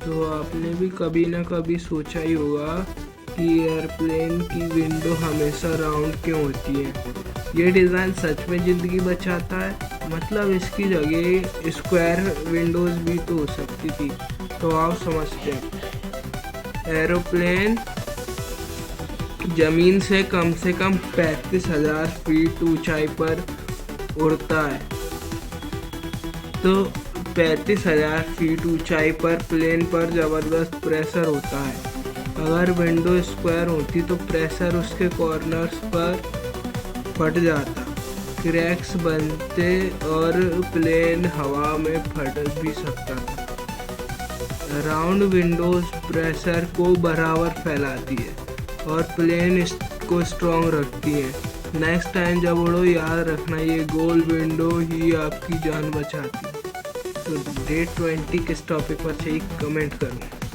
तो आपने भी कभी ना कभी सोचा ही होगा कि एयरप्लेन की विंडो हमेशा राउंड क्यों होती है। ये डिज़ाइन सच में ज़िंदगी बचाता है, मतलब इसकी जगह स्क्वायर विंडोज़ भी तो हो सकती थी। तो आओ समझते हैं। एरोप्लेन ज़मीन से कम 35,000 फीट ऊंचाई पर उड़ता है। तो 35,000 फीट ऊंचाई पर प्लेन पर ज़बरदस्त प्रेशर होता है। अगर विंडो स्क्वायर होती तो प्रेशर उसके कॉर्नर्स पर फट जाता, क्रैक्स बनते और प्लेन हवा में फट भी सकता था। राउंड विंडोज प्रेशर को बराबर फैलाती है और प्लेन को स्ट्रॉन्ग रखती है। नेक्स्ट टाइम जब उड़ो याद रखना, ये गोल विंडो ही आपकी जान बचाती है। तो डे 20 किस टॉपिक पर चाहिए कमेंट करो।